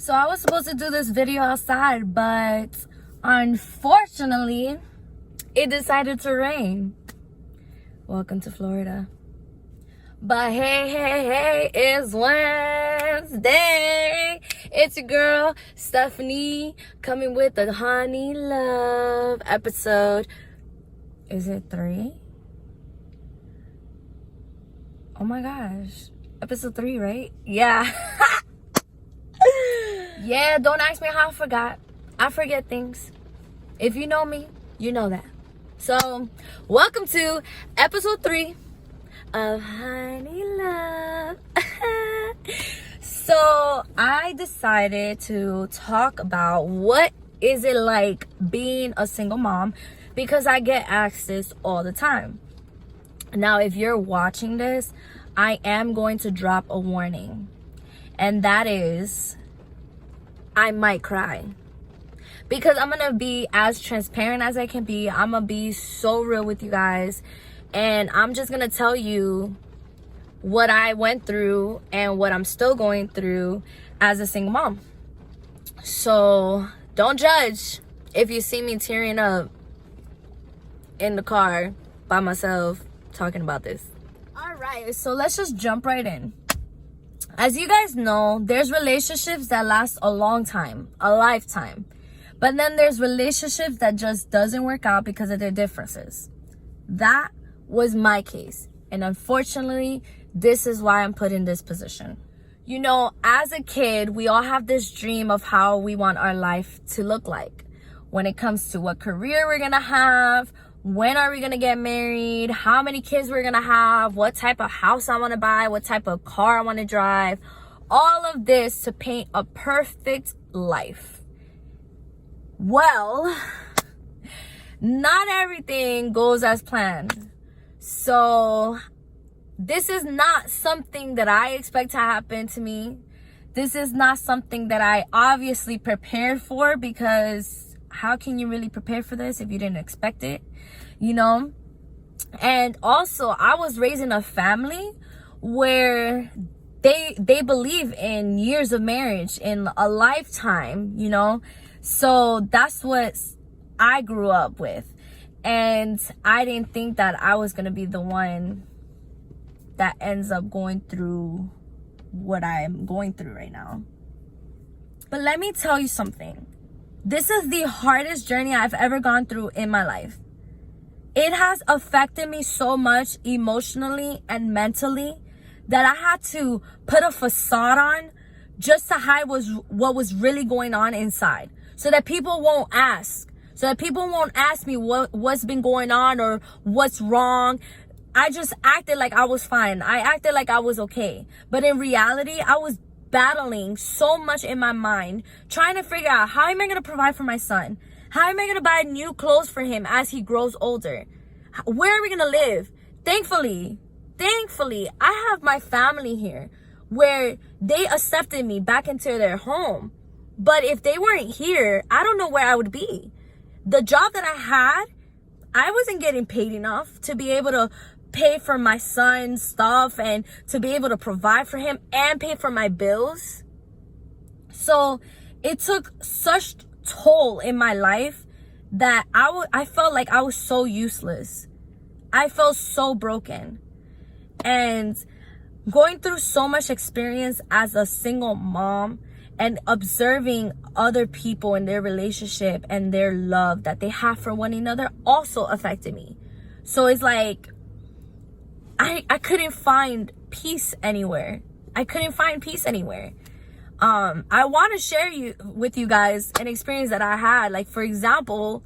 So I was supposed to do this video outside, but unfortunately, it decided to rain. Welcome to Florida. But hey, it's Wednesday. It's your girl, Stephanie, coming with the Honey Love episode. Is it 3? Oh my gosh. Episode 3, right? Yeah. Yeah, don't ask me how I forgot. I forget things. If you know me, you know that. So, welcome to episode 3 of Honey Love. So, I decided to talk about what is it like being a single mom, because I get asked this all the time. Now, if you're watching this, I am going to drop a warning. And that is, I might cry. Because I'm going to be as transparent as I can be. I'm going to be so real with you guys. And I'm just going to tell you what I went through and what I'm still going through as a single mom. So don't judge if you see me tearing up in the car by myself talking about this. All right, so let's just jump right in. As you guys know, there's relationships that last a long time, a lifetime. But then there's relationships that just doesn't work out because of their differences. That was my case. And unfortunately, this is why I'm put in this position. You know, as a kid, we all have this dream of how we want our life to look like. When it comes to what career we're going to have, when are we going to get married, how many kids we're going to have, what type of house I want to buy, what type of car I want to drive. All of this to paint a perfect life. Well, not everything goes as planned. So this is not something that I expect to happen to me. This is not something that I obviously prepared for, because how can you really prepare for this if you didn't expect it? You know? And also, I was raised in a family where they believe in years of marriage, in a lifetime, you know? So that's what I grew up with. And I didn't think that I was going to be the one that ends up going through what I'm going through right now. But let me tell you something. This is the hardest journey I've ever gone through in my life. It has affected me so much emotionally and mentally that I had to put a facade on just to hide what was really going on inside, so that people won't ask. So that people won't ask me what's been going on or what's wrong. I just acted like I was fine. I acted like I was okay. But in reality, I was battling so much in my mind, trying to figure out, how am I going to provide for my son? How am I going to buy new clothes for him as he grows older? Where are we going to live? Thankfully, I have my family here where they accepted me back into their home. But if they weren't here, I don't know where I would be. The job that I had, I wasn't getting paid enough to be able to pay for my son's stuff and to be able to provide for him and pay for my bills. So it took such toll in my life that I felt like I was so useless. I felt so broken. And going through so much experience as a single mom and observing other people in their relationship and their love that they have for one another also affected me. So it's like, I couldn't find peace anywhere. I want to share with you guys an experience that I had. Like, for example,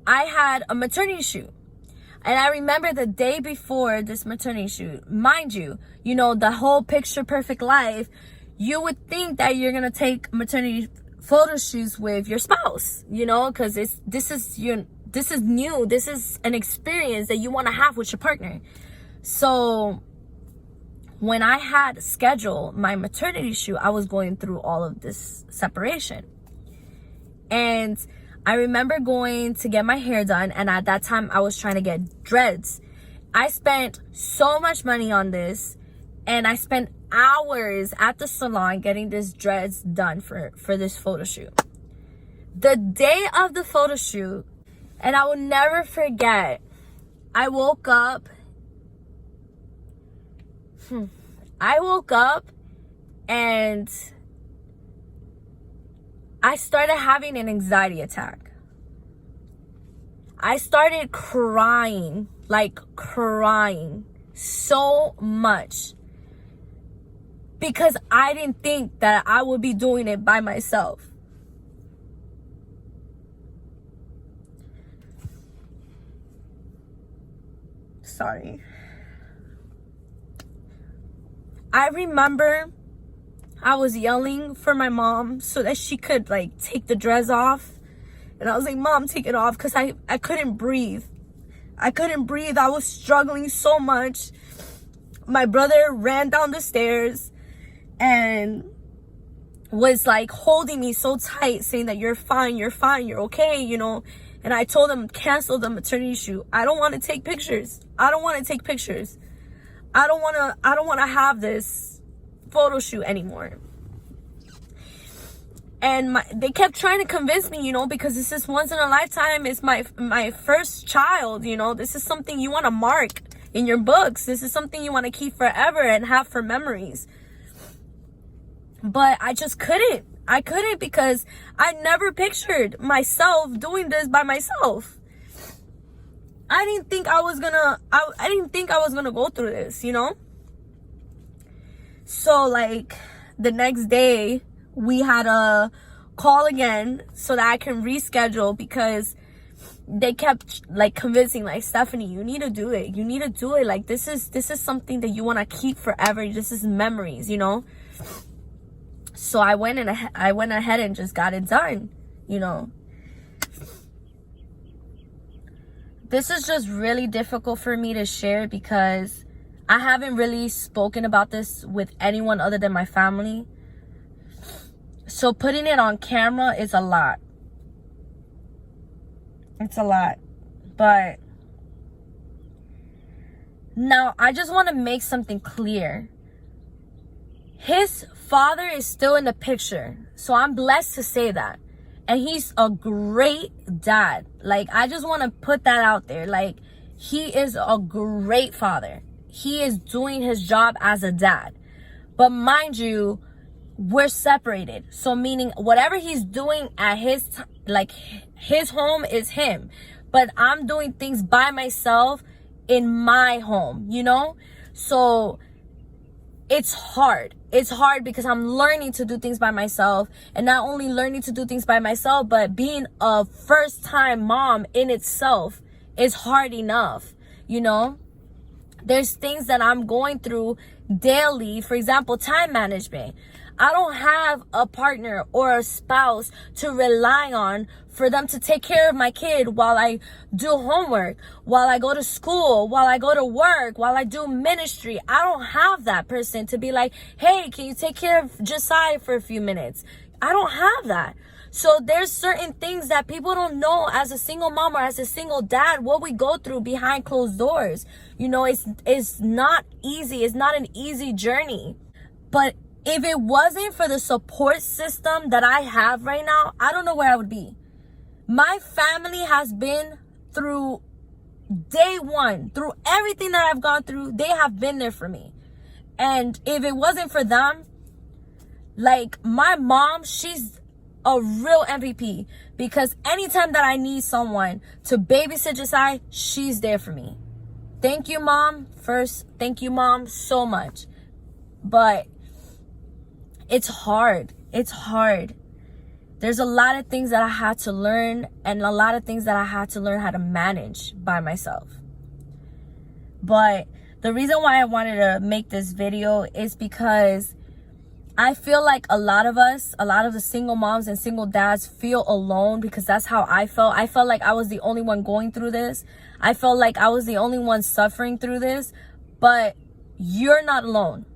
I had a maternity shoot. And I remember the day before this maternity shoot, mind you, you know, the whole picture perfect life, you would think that you're going to take maternity photo shoots with your spouse, you know, because this is new. This is an experience that you want to have with your partner. So when I had scheduled my maternity shoot, I was going through all of this separation. And I remember going to get my hair done. And at that time, I was trying to get dreads. I spent so much money on this. And I spent hours at the salon getting this dreads done for this photo shoot. The day of the photo shoot, and I will never forget, I woke up and I started having an anxiety attack. I started crying, like crying so much, because I didn't think that I would be doing it by myself. Sorry. I remember I was yelling for my mom so that she could like take the dress off. And I was like, Mom, take it off, because I couldn't breathe. I couldn't breathe. I was struggling so much. My brother ran down the stairs and was like holding me so tight, saying that you're fine, you're okay, you know. And I told him, cancel the maternity shoot. I don't want to take pictures. I don't want to take pictures. I don't want to have this photo shoot anymore. And they kept trying to convince me, you know, because this is once in a lifetime. It's my first child, you know. This is something you want to mark in your books. This is something you want to keep forever and have for memories. But I just couldn't. I couldn't, because I never pictured myself doing this by myself. I didn't think I was gonna go through this, you know? So like the next day we had a call again so that I can reschedule, because they kept like convincing, like, Stephanie, you need to do it. You need to do it. Like, this is something that you want to keep forever. This is memories, you know? So I went ahead and just got it done, you know. This is just really difficult for me to share, because I haven't really spoken about this with anyone other than my family. So putting it on camera is a lot. It's a lot. But now I just want to make something clear. His father is still in the picture. So I'm blessed to say that. And he's a great dad. Like, I just want to put that out there. Like, he is a great father. He is doing his job as a dad. But mind you, we're separated. So meaning whatever he's doing at his home is him. But I'm doing things by myself in my home, you know? So it's hard. It's hard because I'm learning to do things by myself, and not only learning to do things by myself, but being a first-time mom in itself is hard enough, you know? There's things that I'm going through daily. For example, time management. I don't have a partner or a spouse to rely on for them to take care of my kid while I do homework, while I go to school, while I go to work, while I do ministry. I don't have that person to be like, hey, can you take care of Josiah for a few minutes? I don't have that. So there's certain things that people don't know as a single mom or as a single dad, what we go through behind closed doors. You know, it's not easy. It's not an easy journey. But if it wasn't for the support system that I have right now, I don't know where I would be. My family has been through day one, through everything that I've gone through. They have been there for me. And if it wasn't for them, like, my mom, she's a real MVP, because anytime that I need someone to babysit Josiah, she's there for me. Thank you, Mom. First, thank you, Mom, so much. But it's hard. It's hard. There's a lot of things that I had to learn, and a lot of things that I had to learn how to manage by myself. But the reason why I wanted to make this video is because I feel like a lot of the single moms and single dads feel alone, because that's how I felt. I felt like I was the only one going through this. I felt like I was the only one suffering through this. But you're not alone.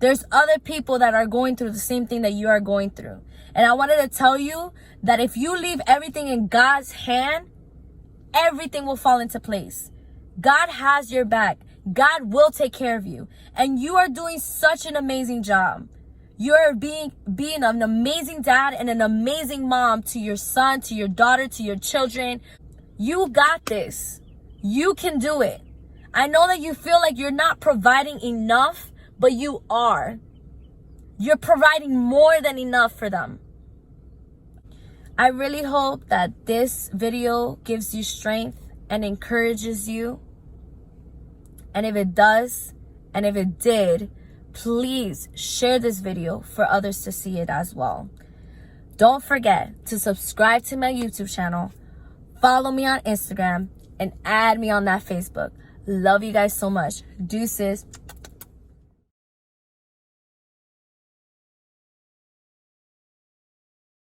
There's other people that are going through the same thing that you are going through. And I wanted to tell you that if you leave everything in God's hand, everything will fall into place. God has your back. God will take care of you. And you are doing such an amazing job. You're being an amazing dad and an amazing mom to your son, to your daughter, to your children. You got this. You can do it. I know that you feel like you're not providing enough, but you are. You're providing more than enough for them. I really hope that this video gives you strength and encourages you. And if it does, and if it did, please share this video for others to see it as well. Don't forget to subscribe to my YouTube channel, follow me on Instagram, and add me on that Facebook. Love you guys so much. Deuces.